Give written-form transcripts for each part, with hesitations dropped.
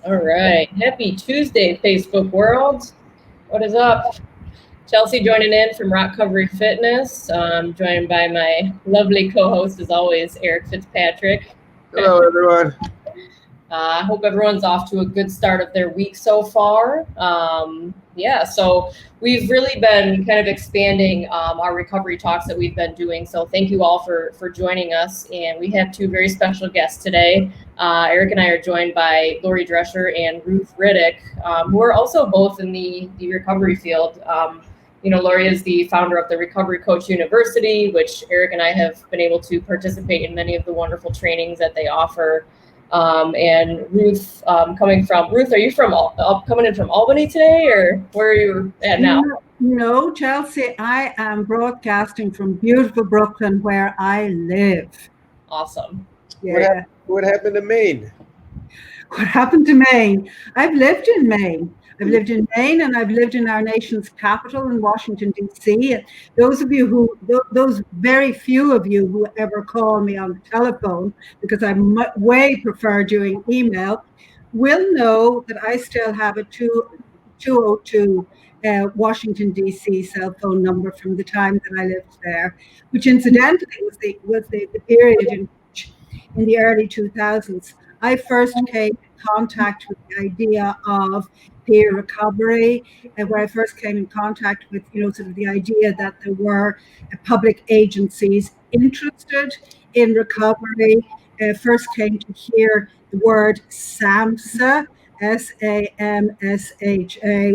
All right. Happy Tuesday, Facebook world. What is up? Chelsea joining in from ROCovery Fitness. Joined by my lovely co-host, as always, Eric Fitzpatrick. Hello, everyone. I hope everyone's off to a good start of their week so far. So we've really been kind of expanding our recovery talks that we've been doing. So thank you all for joining us. And we have two very special guests today. Eric and I are joined by Drescher and Ruth Riddick, who are also both in the recovery field. Lori is the founder of the Recovery Coach University, which Eric and I have been able to participate in many of the wonderful trainings that they offer. And Ruth, Ruth, are you coming in from Albany today, or where are you at now? No, Chelsea, I am broadcasting from beautiful Brooklyn, where I live. Awesome. Yeah. What happened to Maine? What happened to Maine? I've lived in Maine. I've lived in Maine, and I've lived in our nation's capital in Washington, D.C. And those very few of you who ever call me on the telephone, because I way prefer doing email, will know that I still have a 202 Washington, D.C. cell phone number from the time that I lived there, which incidentally was the period in the early 2000s. I first came in contact with the idea of peer recovery, and where I first came in contact with, sort of the idea that there were public agencies interested in recovery. First came to hear the word SAMHSA, SAMSHA.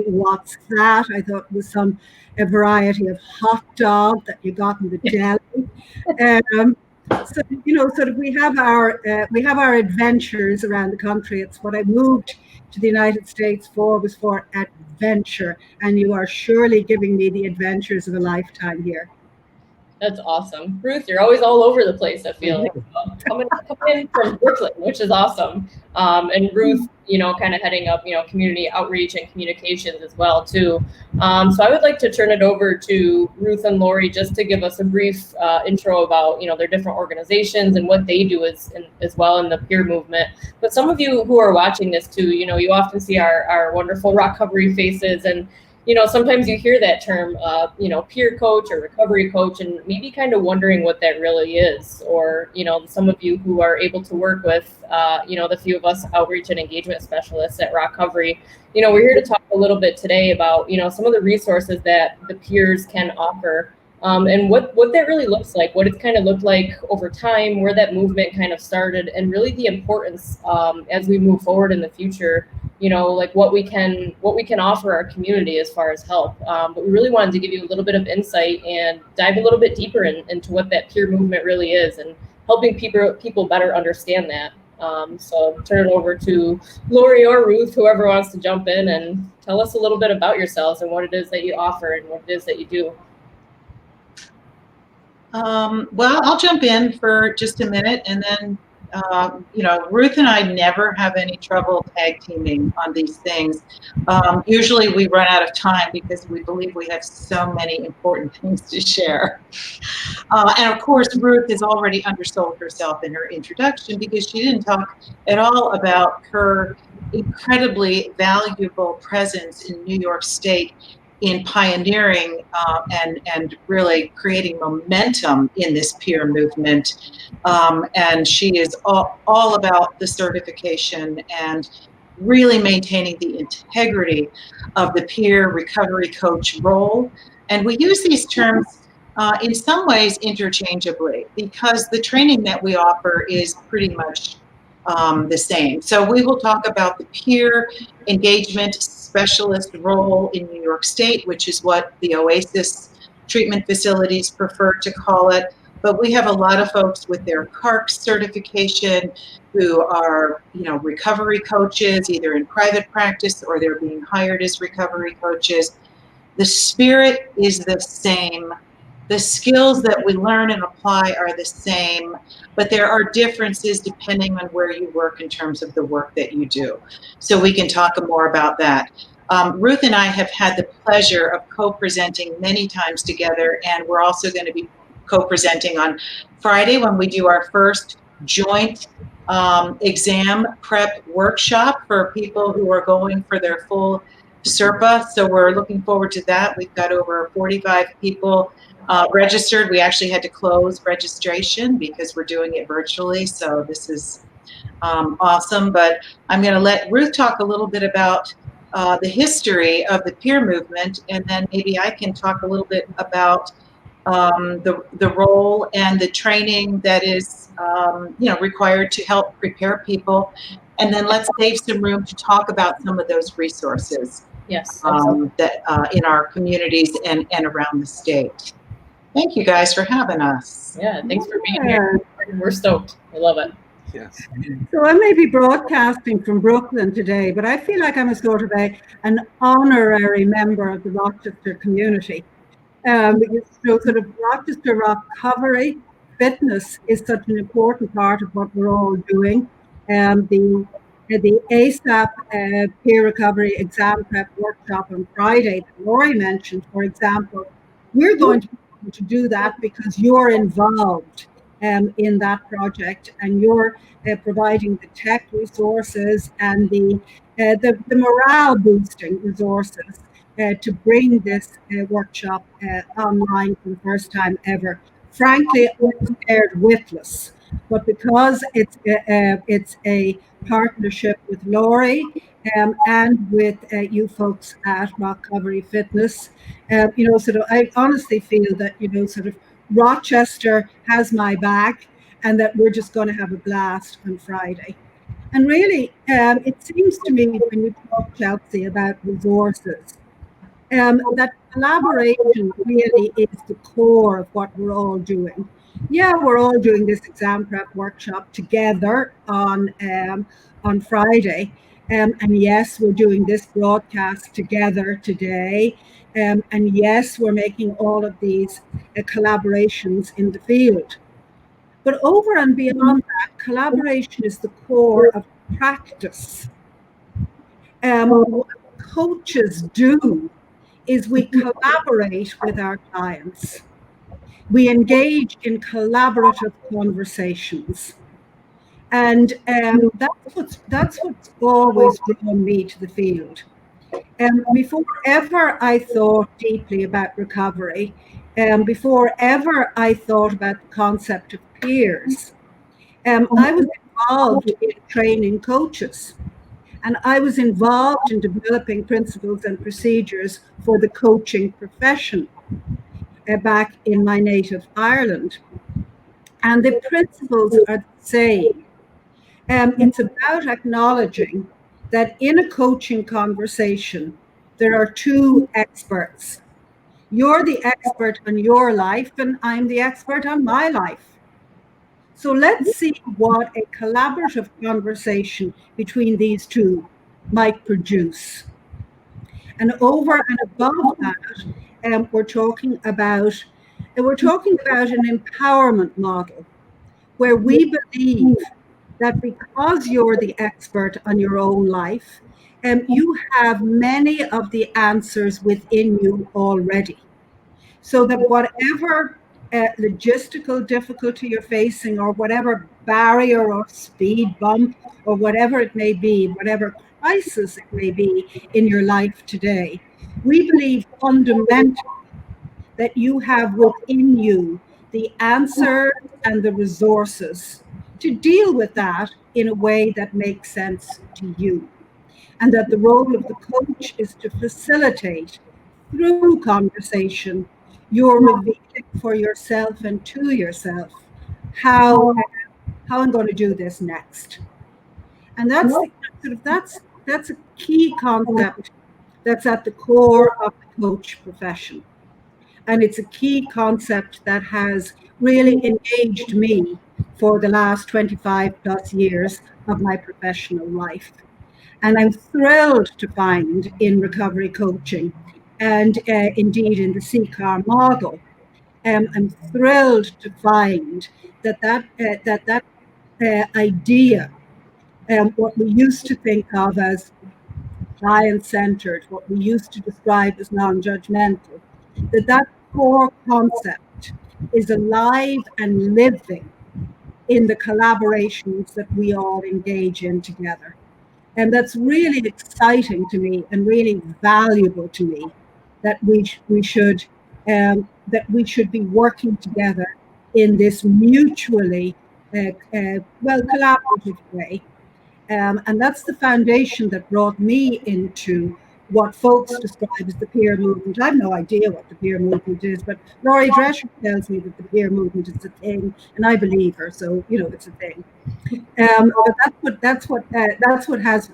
What's that? I thought it was a variety of hot dog that you got in the deli. So sort of we have our adventures around the country. It's what I moved to the United States was for adventure, and you are surely giving me the adventures of a lifetime here. That's awesome. Ruth, you're always all over the place, I feel like. Coming in from Brooklyn, which is awesome. And Ruth, kind of heading up, community outreach and communications as well, too. So I would like to turn it over to Ruth and Lori just to give us a brief intro about, their different organizations and what they do as well in the peer movement. But some of you who are watching this, too, you often see our wonderful ROCovery faces, and sometimes you hear that term, peer coach or recovery coach, and maybe kind of wondering what that really is. Or, some of you who are able to work with, the few of us outreach and engagement specialists at ROCovery, we're here to talk a little bit today about, some of the resources that the peers can offer, and what that really looks like, what it's kind of looked like over time, where that movement kind of started, and really the importance as we move forward in the future, like what we can offer our community as far as help. But we really wanted to give you a little bit of insight and dive a little bit deeper into what that peer movement really is, and helping people better understand that. So turn it over to Lori or Ruth, whoever wants to jump in and tell us a little bit about yourselves and what it is that you offer and what it is that you do. Well, I'll jump in for just a minute, and then Ruth and I never have any trouble tag teaming on these things. Usually we run out of time because we believe we have so many important things to share. And of course, Ruth has already undersold herself in her introduction because she didn't talk at all about her incredibly valuable presence in New York State in pioneering and really creating momentum in this peer movement. And she is all about the certification and really maintaining the integrity of the peer recovery coach role. And we use these terms in some ways interchangeably, because the training that we offer is pretty much the same. So we will talk about the peer engagement specialist role in New York State, which is what the OASIS treatment facilities prefer to call it. But we have a lot of folks with their CARC certification who are, recovery coaches, either in private practice or they're being hired as recovery coaches. The spirit is the same. The skills that we learn and apply are the same, but there are differences depending on where you work in terms of the work that you do. So we can talk more about that. Ruth and I have had the pleasure of co-presenting many times together, and we're also going to be co-presenting on Friday when we do our first joint exam prep workshop for people who are going for their full SERPA. So we're looking forward to that. We've got over 45 people registered. We actually had to close registration because we're doing it virtually. So this is awesome. But I'm going to let Ruth talk a little bit about the history of the peer movement, and then maybe I can talk a little bit about the role and the training that is required to help prepare people, and then let's save some room to talk about some of those resources. Yes, that in our communities and around the state. Thank you guys for having us. Yeah, thanks for being here. We're stoked. We love it. Yes. So I may be broadcasting from Brooklyn today, but I feel like I'm a sort of an honorary member of the Rochester community. Because sort of Rochester ROCovery fitness is such an important part of what we're all doing. The ASAP peer recovery exam prep workshop on Friday that Lori mentioned, for example, we're going to be able to do that because you're involved in that project, and you're providing the tech resources and the morale boosting resources to bring this workshop online for the first time ever. Frankly, I was scared witless, but because it's a partnership with Lori and with you folks at ROCovery Fitness, sort of, I honestly feel that sort of Rochester has my back, and that we're just going to have a blast on Friday. And really, it seems to me when you talk, Chelsea, about resources, that collaboration really is the core of what we're all doing. Yeah, we're all doing this exam prep workshop together on Friday. And yes, we're doing this broadcast together today. And yes, we're making all of these collaborations in the field. But over and beyond that, collaboration is the core of practice. What coaches do is we collaborate with our clients. We engage in collaborative conversations. And that's what's always drawn me to the field. Before ever I thought deeply about recovery, before ever I thought about the concept of peers, I was involved in training coaches. And I was involved in developing principles and procedures for the coaching profession back in my native Ireland. And the principles are the same. It's about acknowledging that in a coaching conversation, there are two experts. You're the expert on your life, and I'm the expert on my life. So let's see what a collaborative conversation between these two might produce. And over and above that, we're talking about an empowerment model where we believe that because you're the expert on your own life, you have many of the answers within you already. So that whatever logistical difficulty you're facing, or whatever barrier or speed bump, or whatever it may be, whatever crisis it may be in your life today, we believe fundamentally that you have within you the answers and the resources to deal with that in a way that makes sense to you. And that the role of the coach is to facilitate through conversation you're revealing for yourself and to yourself how I'm going to do this next. And that's a key concept that's at the core of the coach profession. And it's a key concept that has really engaged me for the last 25 plus years of my professional life. And I'm thrilled to find in recovery coaching, and indeed in the CCAR model, I'm thrilled to find that idea, what we used to think of as client-centered, what we used to describe as non-judgmental, that core concept is alive and living in the collaborations that we all engage in together. And that's really exciting to me and really valuable to me, that we should be working together in this mutually collaborative way. And that's the foundation that brought me into what folks describe as the peer movement. I have no idea what the peer movement is, but Laurie Drescher tells me that the peer movement is a thing, and I believe her. So it's a thing. But that's what has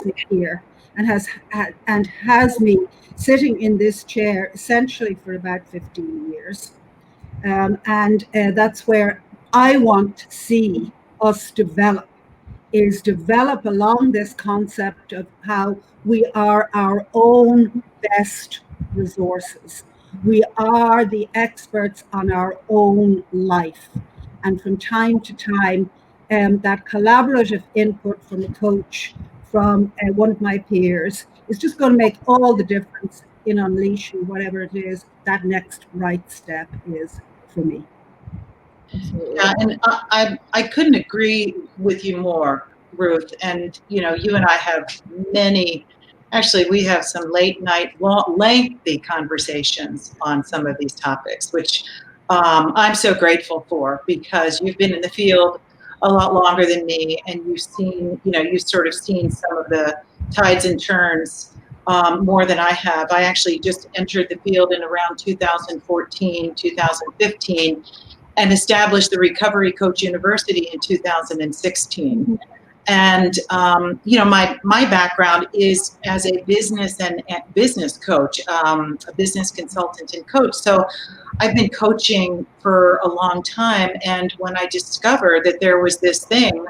me here, and has me sitting in this chair essentially for about 15 years. And that's where I want to see us develop along this concept of how we are our own best resources. We are the experts on our own life. And from time to time, that collaborative input from a coach, from one of my peers, is just going to make all the difference in unleashing whatever it is that next right step is for me. Yeah, and I couldn't agree with you more, Ruth. And you and I have we have some late night, lengthy conversations on some of these topics, which I'm so grateful for, because you've been in the field a lot longer than me, and you've sort of seen some of the tides and turns more than I have. I actually just entered the field in around 2014, 2015. And established the ROCovery Coach University in 2016. And my background is as a business coach, a business consultant and coach. So I've been coaching for a long time. And when I discovered that there was this thing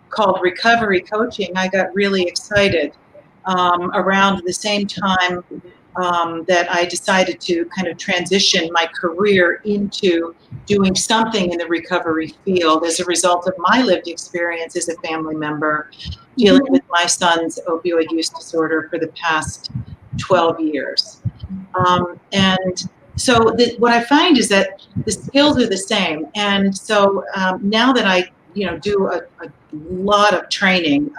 called ROCovery coaching, I got really excited. Around the same time that I decided to kind of transition my career into doing something in the recovery field as a result of my lived experience as a family member dealing with my son's opioid use disorder for the past 12 years. And so what I find is that the skills are the same. And so now that I do a lot of training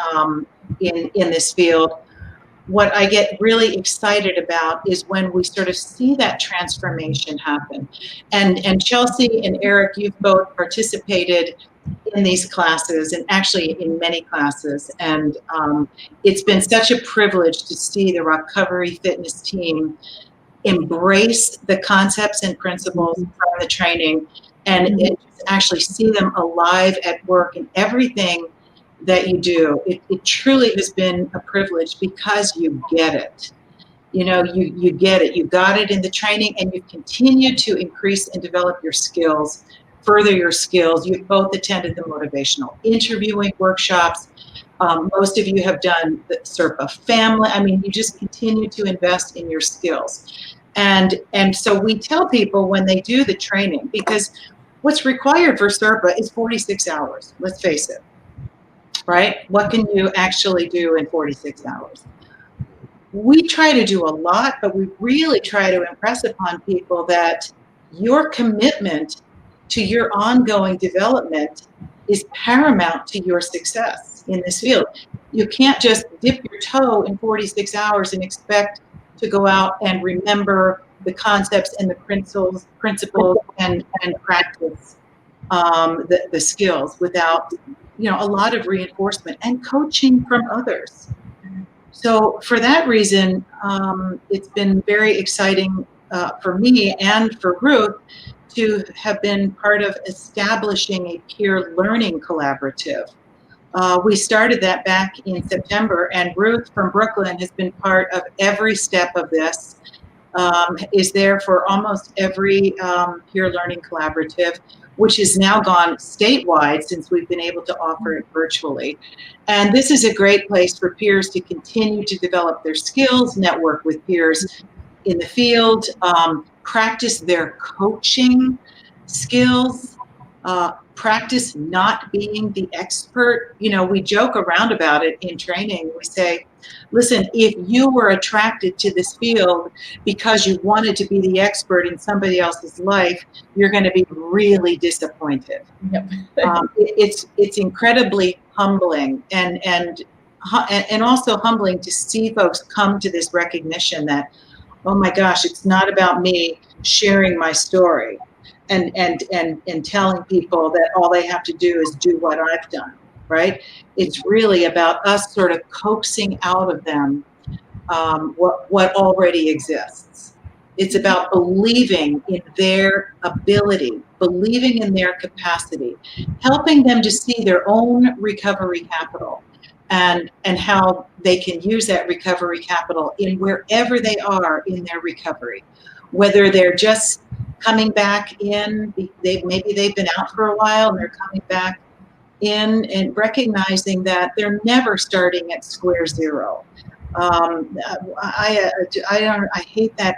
in this field, what I get really excited about is when we sort of see that transformation happen. And Chelsea and Eric, you've both participated in these classes, and actually in many classes. And it's been such a privilege to see the ROCovery fitness team embrace the concepts and principles from the training, and actually see them alive at work in everything that you do. It truly has been a privilege, because you get it. You get it. You got it in the training, and you continue to increase and develop your skills, further your skills. You've both attended the motivational interviewing workshops. Most of you have done the SERPA family. I mean, you just continue to invest in your skills. And so we tell people when they do the training, because what's required for SERPA is 46 hours. Let's face it. Right? What can you actually do in 46 hours? We try to do a lot, but we really try to impress upon people that your commitment to your ongoing development is paramount to your success in this field. You can't just dip your toe in 46 hours and expect to go out and remember the concepts and the principles and practice the skills without a lot of reinforcement and coaching from others. So for that reason, it's been very exciting for me and for Ruth to have been part of establishing a peer learning collaborative. We started that back in September, and Ruth from Brooklyn has been part of every step of this, is there for almost every peer learning collaborative, which has now gone statewide since we've been able to offer it virtually. And this is a great place for peers to continue to develop their skills, network with peers in the field, practice their coaching skills, Practice not being the expert. We joke around about it in training. We say, listen, if you were attracted to this field because you wanted to be the expert in somebody else's life, you're going to be really disappointed. Yep. It's incredibly humbling and also humbling to see folks come to this recognition that, oh my gosh, it's not about me sharing my story and telling people that all they have to do is do what I've done, right? It's really about us sort of coaxing out of them what already exists. It's about believing in their ability, believing in their capacity, helping them to see their own recovery capital and how they can use that recovery capital in wherever they are in their recovery, whether they're just coming back in, maybe they've been out for a while and they're coming back in, and recognizing that they're never starting at square zero. I hate that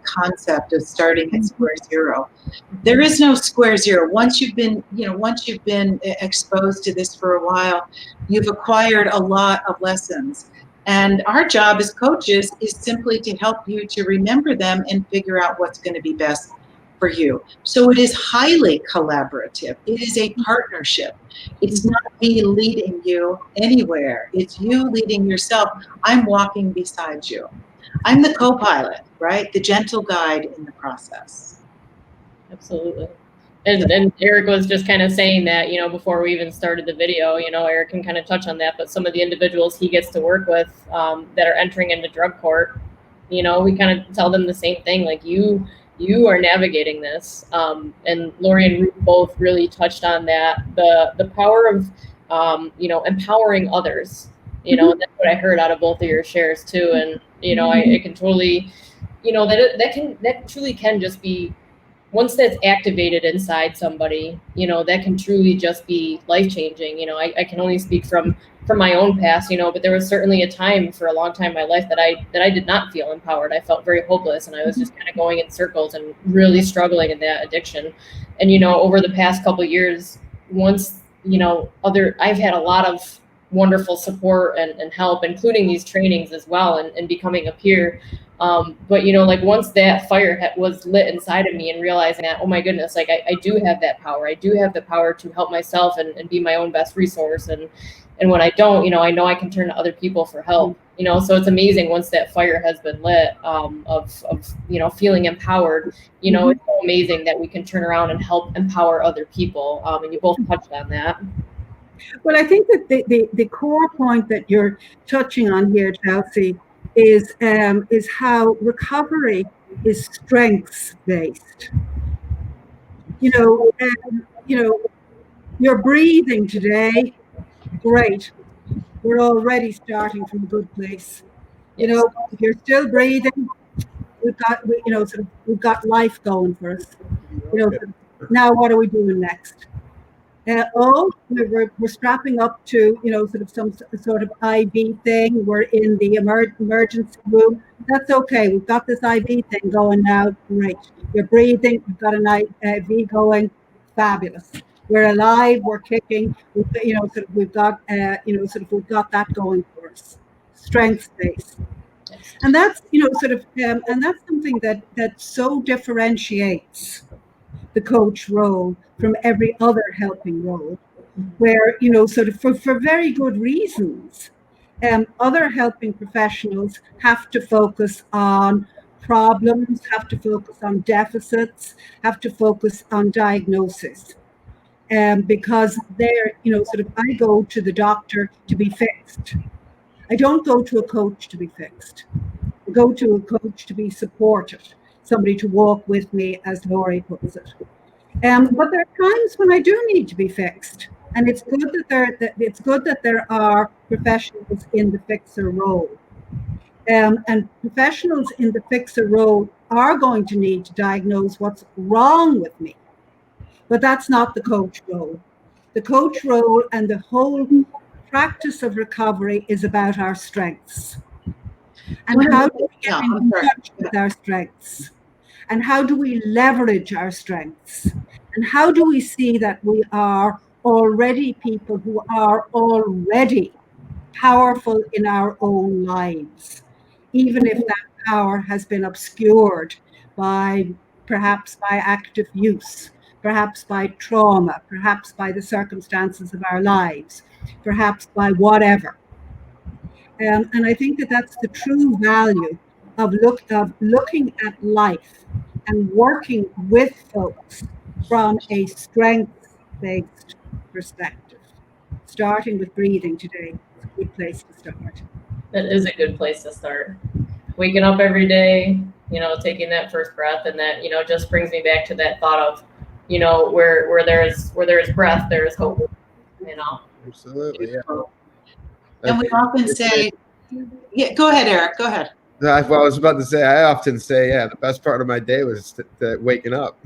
concept of starting at square zero. There is no square zero. Once you've been exposed to this for a while, you've acquired a lot of lessons. And our job as coaches is simply to help you to remember them and figure out what's going to be best for you. So it is highly collaborative. It is a partnership. It's not me leading you anywhere. It's you leading yourself. I'm walking beside you. I'm the co-pilot, right? The gentle guide in the process. Absolutely. And Eric was just kind of saying that, before we even started the video, Eric can kind of touch on that, but some of the individuals he gets to work with that are entering into drug court, we kind of tell them the same thing, like you are navigating this. And Lori and Ruth both really touched on that, the power of, empowering others, and that's what I heard out of both of your shares too. And, I can totally, that truly can just be, once that's activated inside somebody, that can truly just be life-changing. I can only speak from my own past, but there was certainly a time for a long time in my life that I did not feel empowered. I felt very hopeless, and I was just kind of going in circles and really struggling in that addiction. And, over the past couple of years, once, I've had a lot of wonderful support and help, including these trainings as well, and becoming a peer. But, once that fire was lit inside of me and realizing that, oh my goodness, like I do have that power. I do have the power to help myself and be my own best resource. And when I don't, I know I can turn to other people for help, so it's amazing once that fire has been lit, of feeling empowered, it's so amazing that we can turn around and help empower other people. And you both touched on that. Well, I think that the core point that you're touching on here, Chelsea, is how recovery is strengths based. You're breathing today, great. We're already starting from a good place. If you're still breathing, we've got life going for us. Now what are we doing next? We're strapping up to, some sort of IV thing. We're in the emergency room. That's okay. We've got this IV thing going now. Great. You're breathing. We've got an IV going. Fabulous. We're alive. We're kicking. We've got that going for us. Strength based. And that's, and that's something that so differentiates the coach role from every other helping role, where, for very good reasons, other helping professionals have to focus on problems, have to focus on deficits, have to focus on diagnosis. Because they're, I go to the doctor to be fixed. I don't go to a coach to be fixed. I go to a coach to be supported, somebody to walk with me, as Lori puts it. But there are times when I do need to be fixed, and it's good that there are professionals in the fixer role. And professionals in the fixer role are going to need to diagnose what's wrong with me. But that's not the coach role. The coach role and the whole practice of recovery is about our strengths. And how do we get in touch with our strengths? And how do we leverage our strengths? And how do we see that we are already people who are already powerful in our own lives, even if that power has been obscured perhaps by active use, perhaps by trauma, perhaps by the circumstances of our lives, perhaps by whatever. And I think that that's the true value of looking at life and working with folks from a strength-based perspective. Starting with breathing today is a good place to start. That is a good place to start. Waking up every day, taking that first breath, and that, just brings me back to that thought of, where there is breath, there is hope. Absolutely, yeah. And we often say, yeah, go ahead, Eric, go ahead. Well, I was about to say, I often say, the best part of my day was waking up.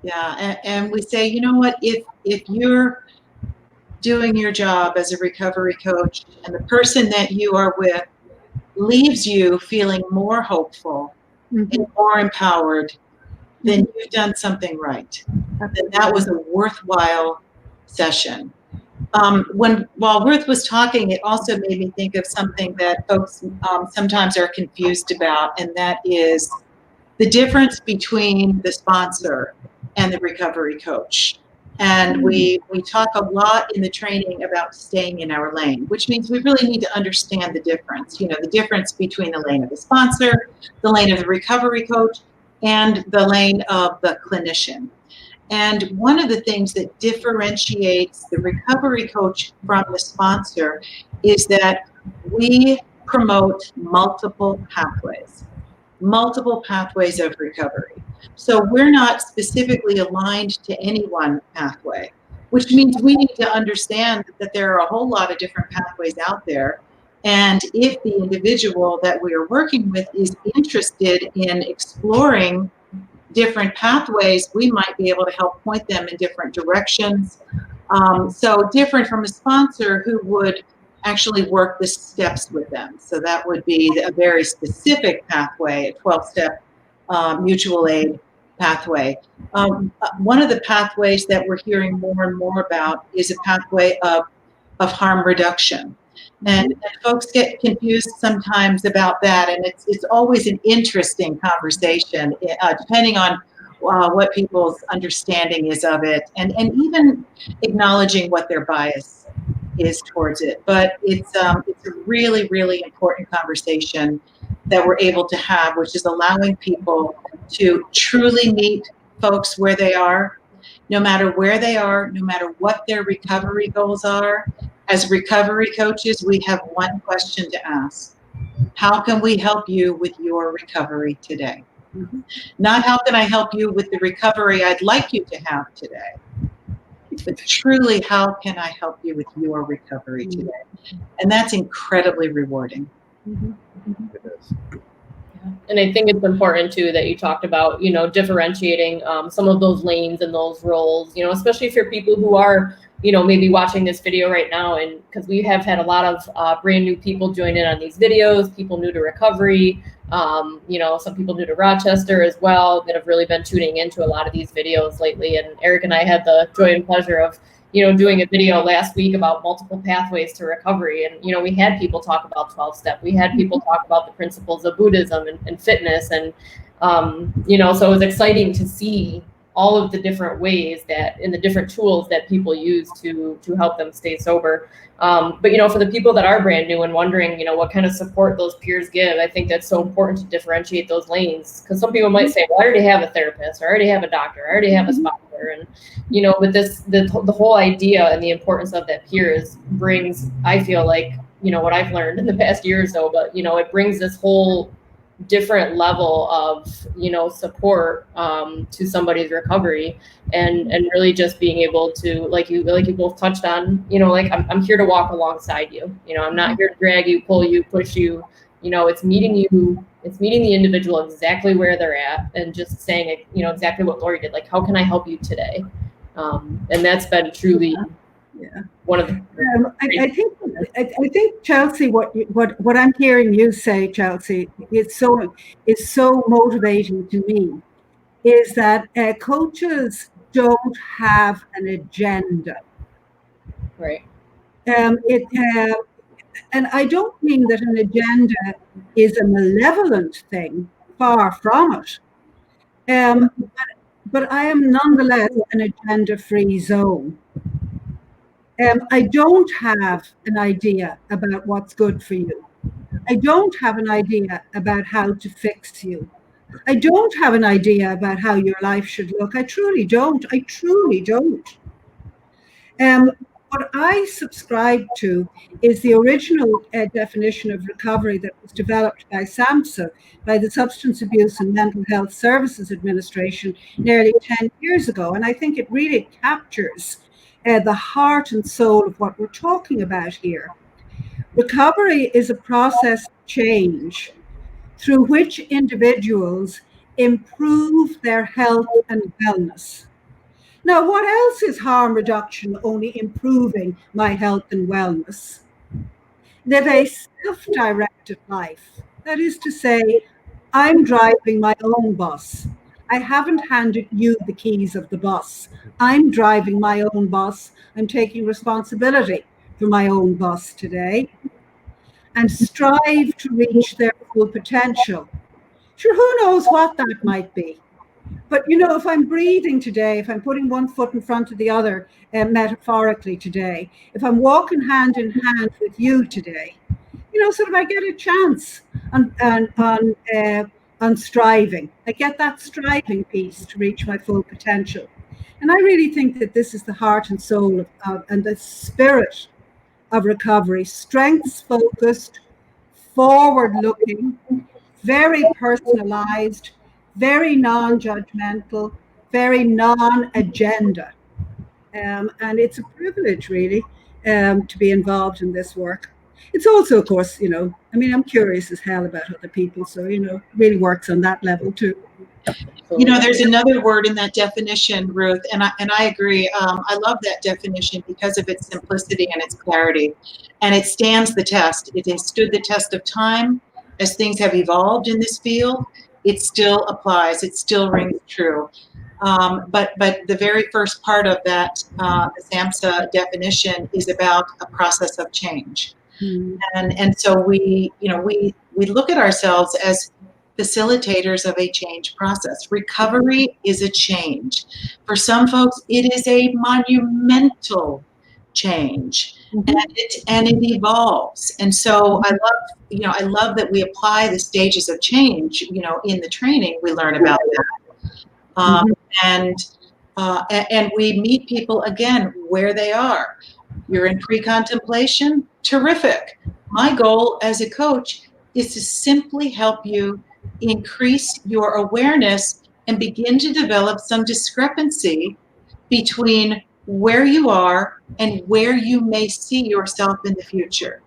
Yeah, and we say, you know what, if you're doing your job as a recovery coach and the person that you are with leaves you feeling more hopeful and more empowered, then you've done something right. Then that was a worthwhile session. While Ruth was talking, it also made me think of something that folks sometimes are confused about, and that is the difference between the sponsor and the recovery coach. And we talk a lot in the training about staying in our lane, which means we really need to understand the difference, the difference between the lane of the sponsor, the lane of the recovery coach, and the lane of the clinician. And one of the things that differentiates the recovery coach from the sponsor is that we promote multiple pathways of recovery. So we're not specifically aligned to any one pathway, which means we need to understand that there are a whole lot of different pathways out there. And if the individual that we are working with is interested in exploring different pathways, we might be able to help point them in different directions. So different from a sponsor who would actually work the steps with them. So that would be a very specific pathway, a 12-step mutual aid pathway. One of the pathways that we're hearing more and more about is a pathway of harm reduction. And folks get confused sometimes about that, and it's always an interesting conversation, depending on what people's understanding is of it, and even acknowledging what their bias is towards it. But it's a really, really important conversation that we're able to have, which is allowing people to truly meet folks where they are, no matter where they are, no matter what their recovery goals are. As recovery coaches, we have one question to ask. How can we help you with your recovery today? Not how can I help you with the recovery I'd like you to have today, but truly, how can I help you with your recovery today? And that's incredibly rewarding. It is. And I think it's important too that you talked about, differentiating some of those lanes and those roles, especially for people who are, maybe watching this video right now. And because we have had a lot of brand new people join in on these videos, people new to recovery, some people new to Rochester as well that have really been tuning into a lot of these videos lately. And Eric and I had the joy and pleasure of, doing a video last week about multiple pathways to recovery. And, we had people talk about 12-step. We had people talk about the principles of Buddhism and fitness. And, so it was exciting to see all of the different ways and the different tools that people use to help them stay sober. But, for the people that are brand new and wondering, what kind of support those peers give, I think that's so important to differentiate those lanes. Because some people might say, well, I already have a therapist, or I already have a doctor, I already have a sponsor. And, but the whole idea and the importance of that peers brings, I feel like, what I've learned in the past year or so, but, it brings this whole different level of support to somebody's recovery, and really just being able to, like you both touched on, I'm here to walk alongside you. I'm not here to drag you, pull you, push you. It's meeting the individual exactly where they're at and just saying exactly what Lori did, like, how can I help you today? And that's been truly one of the I think Chelsea, what I'm hearing you say, Chelsea, is so motivating to me, is that coaches don't have an agenda. Right. And I don't mean that an agenda is a malevolent thing, far from it. But I am nonetheless an agenda-free zone. I don't have an idea about what's good for you. I don't have an idea about how to fix you. I don't have an idea about how your life should look. I truly don't. I truly don't. What I subscribe to is the original definition of recovery that was developed by SAMHSA, by the Substance Abuse and Mental Health Services Administration, nearly 10 years ago. And I think it really captures the heart and soul of what we're talking about here. Recovery is a process of change through which individuals improve their health and wellness. Now, what else is harm reduction only improving my health and wellness? Live a self-directed life. That is to say, I'm driving my own bus. I haven't handed you the keys of the bus. I'm driving my own bus. I'm taking responsibility for my own bus today. And strive to reach their full potential. Sure, who knows what that might be? But, if I'm breathing today, if I'm putting one foot in front of the other, metaphorically today, if I'm walking hand in hand with you today, sort of I get a chance on striving. I get that striving piece to reach my full potential. And I really think that this is the heart and soul and the spirit of recovery, strengths-focused, forward-looking, very personalized, very non-judgmental, very non-agenda. And it's a privilege, really, to be involved in this work. It's also, of course, I'm curious as hell about other people. So, really works on that level too. There's another word in that definition, Ruth, and I agree. I love that definition because of its simplicity and its clarity. And it stands the test. It has stood the test of time. As things have evolved in this field, it still applies. It still rings true. But the very first part of that SAMHSA definition is about a process of change. And so we look at ourselves as facilitators of a change process. Recovery is a change. For some folks, it is a monumental change, and it evolves. And so I love that we apply the stages of change. In the training, we learn about that, and we meet people again where they are. You're in pre-contemplation, terrific. My goal as a coach is to simply help you increase your awareness and begin to develop some discrepancy between where you are and where you may see yourself in the future,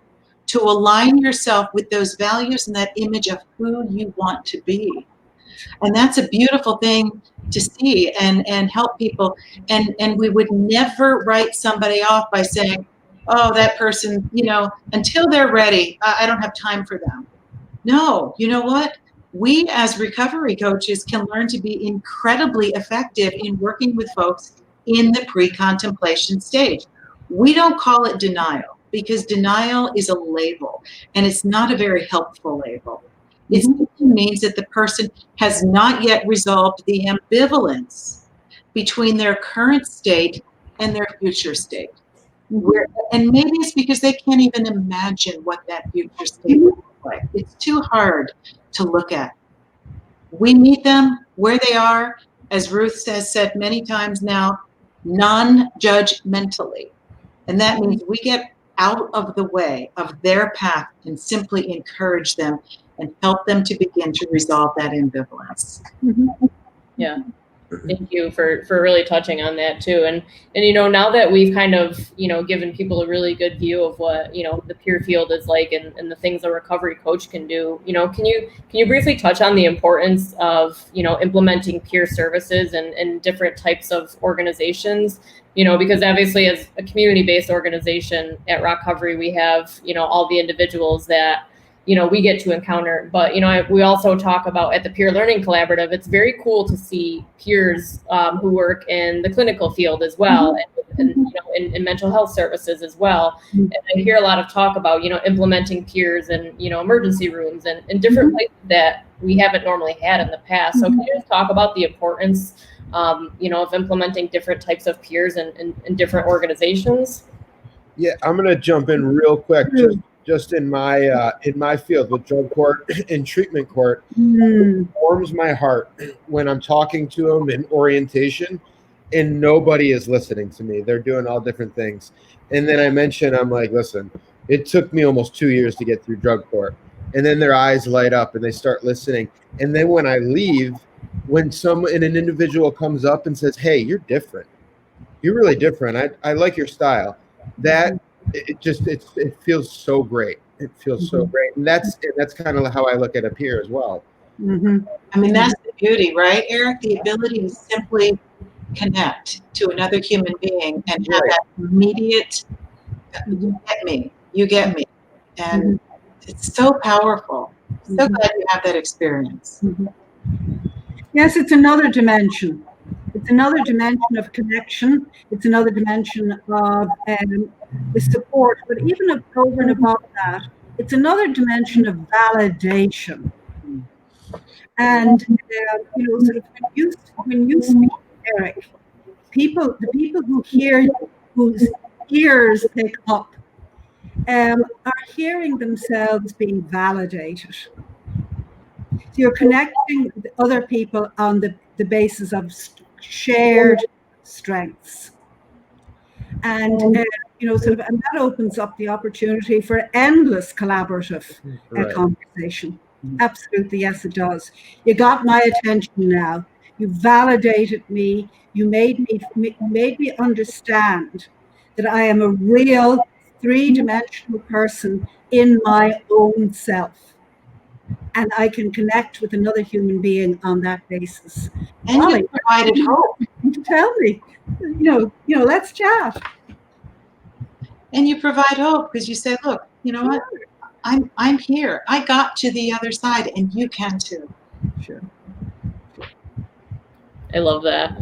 to align yourself with those values and that image of who you want to be. And that's a beautiful thing to see and help people. And we would never write somebody off by saying, oh, that person, until they're ready, I don't have time for them. No, you know what? We as recovery coaches can learn to be incredibly effective in working with folks in the pre-contemplation stage. We don't call it denial because denial is a label and it's not a very helpful label. It simply means that the person has not yet resolved the ambivalence between their current state and their future state. And maybe it's because they can't even imagine what that future state would look like. It's too hard to look at. We meet them where they are, as Ruth has said many times now, non-judgmentally. And that means we get out of the way of their path and simply encourage them and help them to begin to resolve that ambivalence. Yeah. Thank you for really touching on that too. And now that we've kind of, given people a really good view of what, the peer field is like and the things a recovery coach can do, can you briefly touch on the importance of, implementing peer services and different types of organizations? Because obviously as a community-based organization at ROCovery, we have, all the individuals that we get to encounter. But, we also talk about at the Peer Learning Collaborative, it's very cool to see peers who work in the clinical field as well, and in mental health services as well. And I hear a lot of talk about, implementing peers in, emergency rooms and different places that we haven't normally had in the past. So can you just talk about the importance, of implementing different types of peers in different organizations? Yeah, I'm gonna jump in real quick. Just in my field with drug court and treatment court, it warms my heart when I'm talking to them in orientation, and nobody is listening to me. They're doing all different things, and then I'm like, listen, it took me almost 2 years to get through drug court, and then their eyes light up and they start listening, and then when I leave, when an individual comes up and says, "Hey, you're different. You're really different. I like your style." That it feels so great. It feels so great, and that's kind of how I look at a peer as well. I mean, that's the beauty, right, Eric? The ability to simply connect to another human being and have that immediate, you get me, and it's so powerful. So glad you have that experience. Yes, it's another dimension. It's another dimension of connection. It's another dimension of the support. But even over and above that, it's another dimension of validation. And sort of when you speak, Eric, the people who hear you, whose ears pick up, are hearing themselves being validated. So you're connecting with other people on the basis of shared strengths, and and that opens up the opportunity for endless collaborative conversation. Absolutely, yes, it does. You got my attention now. You validated me. You made me understand that I am a real three-dimensional person in my own self. And I can connect with another human being on that basis. And you provided hope. Tell me, let's chat. And you provide hope because you say, look, you know what? I'm here. I got to the other side, and you can too. Sure. I love that.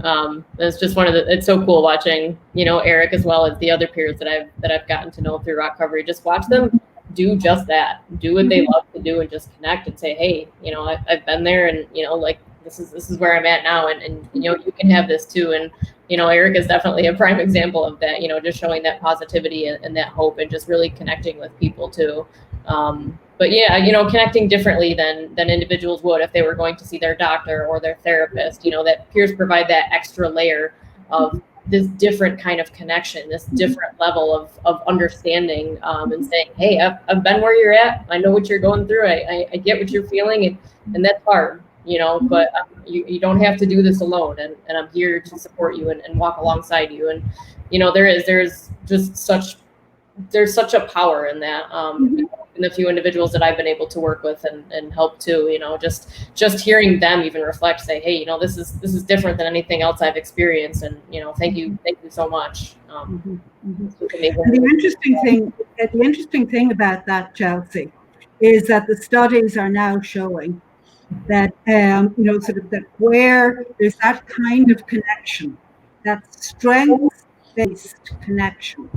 It's just it's so cool watching, Eric as well as the other peers that I've gotten to know through ROCovery. Just watch them do just that, do what they love to do, and just connect and say, hey, I've been there, and like this is where I'm at now, and you can have this too. And Eric is definitely a prime example of that. Just showing that positivity and that hope, and just really connecting with people too. But yeah, connecting differently than individuals would if they were going to see their doctor or their therapist. That peers provide that extra layer of this different kind of connection, this different level of understanding, and saying, hey, I've been where you're at. I know what you're going through. I get what you're feeling, and that's hard, but you don't have to do this alone. And I'm here to support you and walk alongside you. And, there's such a power in that, in the few individuals that I've been able to work with and help too, just hearing them even reflect, say, hey, this is different than anything else I've experienced. And, thank you so much. The interesting thing about that, Chelsea, is that the studies are now showing that, that where there's that kind of connection, that strength-based connection,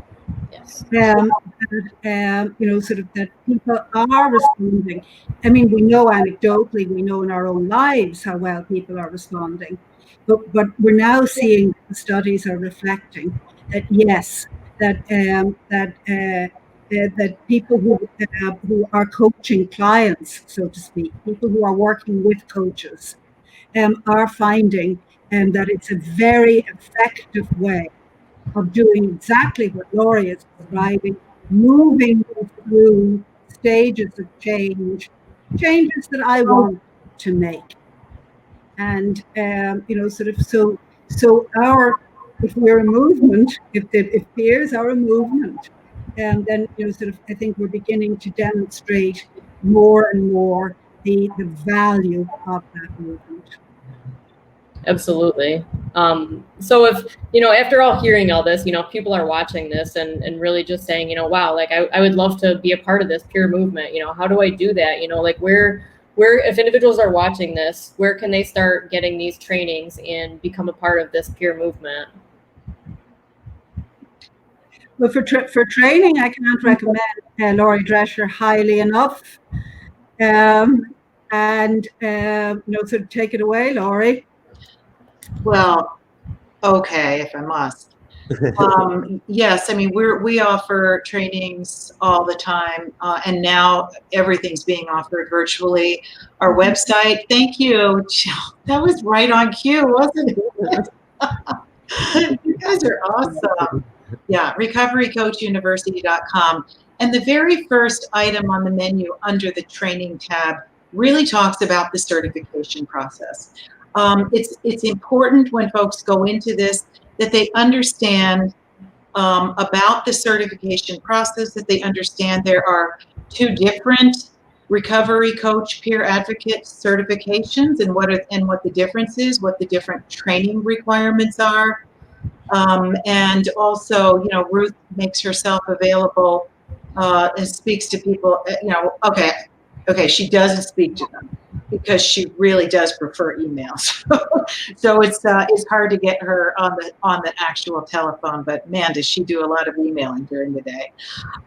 yes. That people are responding. I mean, we know anecdotally, we know in our own lives how well people are responding, but we're now seeing the studies are reflecting that yes, that people who are coaching clients, so to speak, people who are working with coaches, are finding that it's a very effective way of doing exactly what Laurie is describing, moving through stages of changes that I want to make. And, so if we're a movement, if peers are a movement, then, I think we're beginning to demonstrate more and more the value of that movement. Absolutely. So if, after all hearing all this, people are watching this and really just saying, wow, like I would love to be a part of this peer movement. How do I do that? Like where, if individuals are watching this, where can they start getting these trainings and become a part of this peer movement? Well, for training, I can't recommend Laurie Drescher highly enough. So take it away, Laurie. Well, okay, if I must. Yes, I mean, we offer trainings all the time, and now everything's being offered virtually. Our website, thank you. That was right on cue, wasn't it? You guys are awesome. Yeah, recoverycoachuniversity.com. And the very first item on the menu under the training tab really talks about the certification process. It's important when folks go into this that they understand about the certification process, that they understand there are two different recovery coach peer advocate certifications and what the difference is, what the different training requirements are. And also, Ruth makes herself available and speaks to people, okay, she doesn't speak to them because she really does prefer emails. So it's hard to get her on the actual telephone, but man, does she do a lot of emailing during the day.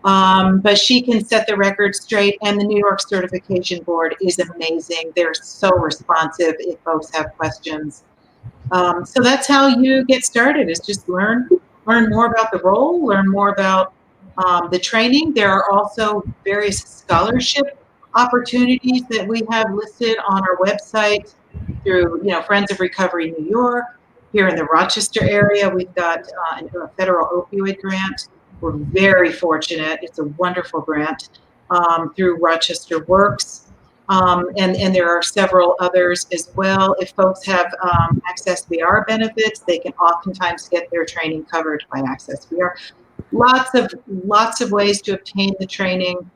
But she can set the record straight, and the New York Certification Board is amazing. They're so responsive if folks have questions. So that's how you get started, is just learn more about the role, learn more about the training. There are also various scholarship opportunities that we have listed on our website through, Friends of Recovery New York. Here in the Rochester area, we've got a federal opioid grant. We're very fortunate. It's a wonderful grant through Rochester Works. And there are several others as well. If folks have Access VR benefits, they can oftentimes get their training covered by Access VR. Lots of ways to obtain the training.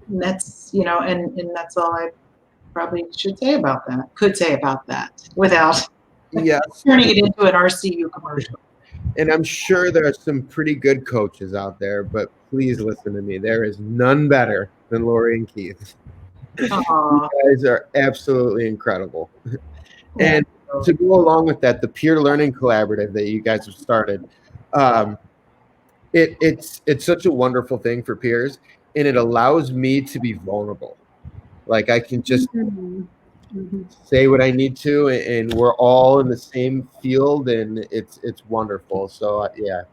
And that's, and that's all I probably should say about that. Could say about that without turning it into an RCU commercial. And I'm sure there are some pretty good coaches out there, but please listen to me. There is none better than Laurie and Keith. You guys are absolutely incredible. And to go along with that, the peer learning collaborative that you guys have started, it's such a wonderful thing for peers, and it allows me to be vulnerable. Like I can just say what I need to, and we're all in the same field, and it's wonderful. So yeah.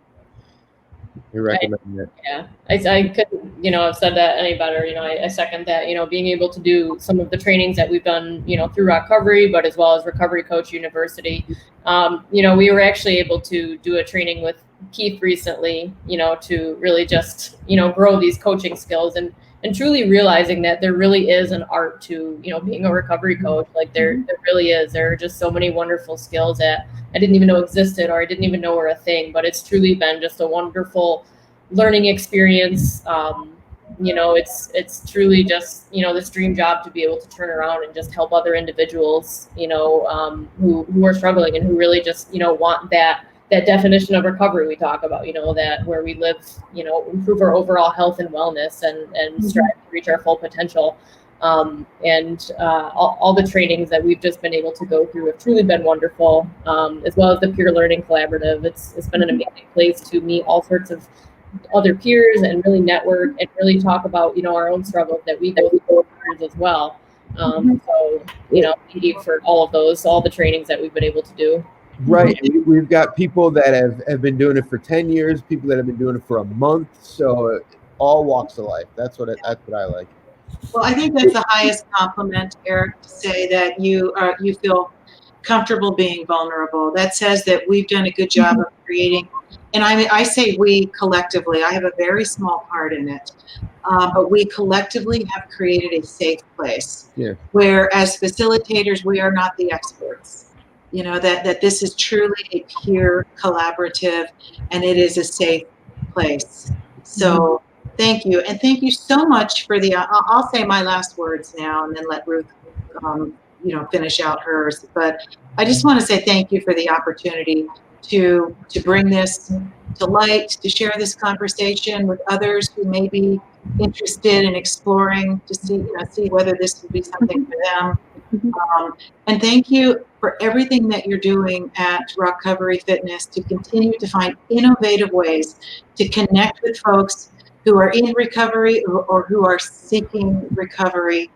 I recommend it. Yeah, I couldn't, have said that any better. I second that. Being able to do some of the trainings that we've done, through ROCovery, but as well as Recovery Coach University. We were actually able to do a training with Keith recently, to really just, grow these coaching skills and truly realizing that there really is an art to, being a recovery coach. Like there really is. There are just so many wonderful skills that I didn't even know existed, or I didn't even know were a thing, but it's truly been just a wonderful learning experience. It's truly just, this dream job to be able to turn around and just help other individuals, who are struggling and who really just, want that definition of recovery we talk about, that where we live, improve our overall health and wellness and strive to reach our full potential. All the trainings that we've just been able to go through have truly been wonderful, as well as the peer learning collaborative. It's been an amazing place to meet all sorts of other peers and really network and really talk about, our own struggles that we go through as well. So, thank you for all the trainings that we've been able to do. Right. We've got people that have been doing it for 10 years, people that have been doing it for a month. So all walks of life. That's what I like. Well, I think that's the highest compliment, Eric, to say that you feel comfortable being vulnerable. That says that we've done a good job of creating, and I say we collectively, I have a very small part in it, but we collectively have created a safe place where as facilitators, we are not the experts. That this is truly a peer collaborative, and it is a safe place. So thank you. And thank you so much for I'll say my last words now and then let Ruth finish out hers. But I just want to say thank you for the opportunity to bring this to light, to share this conversation with others who may be interested in exploring to see whether this would be something for them. And thank you for everything that you're doing at ROCovery Fitness to continue to find innovative ways to connect with folks who are in recovery or who are seeking recovery.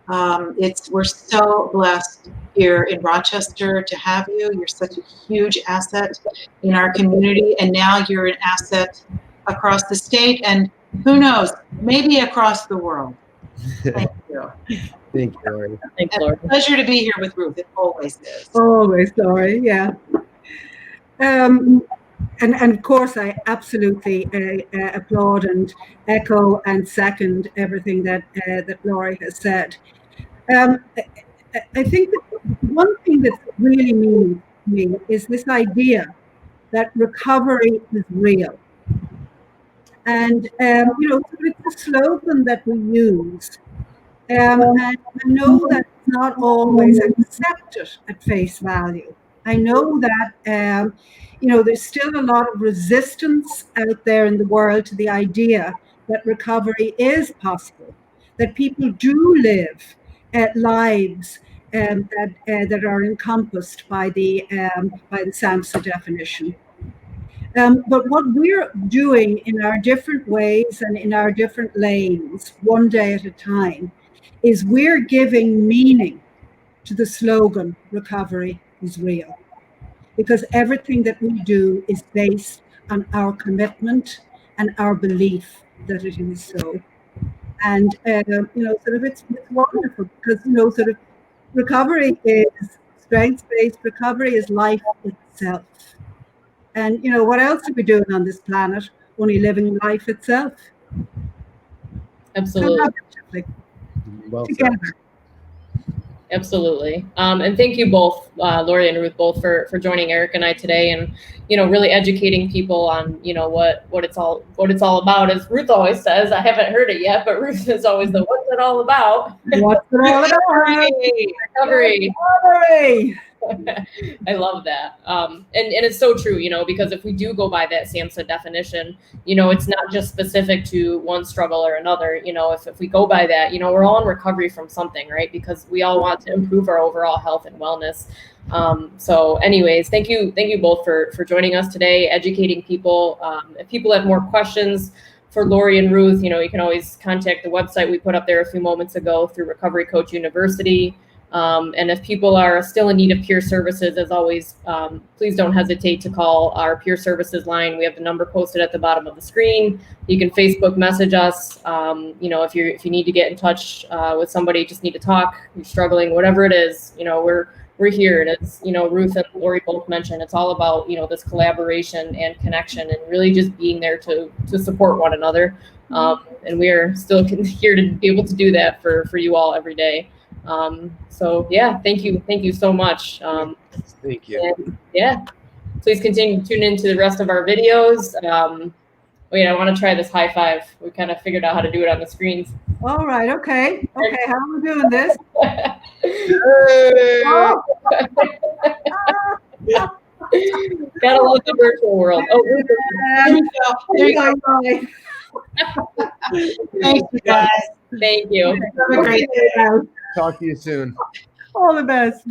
We're so blessed here in Rochester to have you. You're such a huge asset in our community, and now you're an asset across the state, and who knows, maybe across the world. Thank you. Thank you, Lori. Thanks, Lori. It's a pleasure to be here with Ruth. It always is. Always, Lori, yeah. And of course, I absolutely applaud and echo and second everything that Lori has said. I think that one thing that's really means to me is this idea that recovery is real. And, it's a slogan that we use. And I know that it's not always accepted at face value. I know that, there's still a lot of resistance out there in the world to the idea that recovery is possible, that people do live lives that are encompassed by the SAMHSA definition. But what we're doing in our different ways and in our different lanes, one day at a time, is we're giving meaning to the slogan, recovery is real. Because everything that we do is based on our commitment and our belief that it is so. And, it's wonderful because, recovery is strengths-based, recovery is life itself. And, what else are we doing on this planet? Only living life itself. Absolutely. Well Together. said. Absolutely. And thank you both, Lori and Ruth, both for joining Eric and I today and, really educating people on, what it's all about. As Ruth always says, I haven't heard it yet, but Ruth is always the what's it all about? What's it all about? Recovery. Recovery. I love that. And it's so true, because if we do go by that SAMHSA definition, it's not just specific to one struggle or another. If we go by that, we're all in recovery from something, right? Because we all want to improve our overall health and wellness. So anyways, thank you both for joining us today, educating people. If people have more questions for Lori and Ruth, you can always contact the website we put up there a few moments ago through Recovery Coach University. And if people are still in need of peer services, as always, please don't hesitate to call our peer services line. We have the number posted at the bottom of the screen. You can Facebook message us. If you need to get in touch with somebody, just need to talk, you're struggling, whatever it is, we're here. And it's, Ruth and Lori both mentioned, it's all about, this collaboration and connection and really just being there to support one another. And we are still here to be able to do that for you all every day. So yeah, thank you so much. Thank you. And, yeah, please continue to tune into the rest of our videos. Wait, I want to try this high five. We kind of figured out how to do it on the screens. All right. Okay. How are we doing this? Hey! Oh. Gotta love the virtual world. Oh, There you go. Thank you, guys. thank you. Have a great day. Talk to you soon. All the best.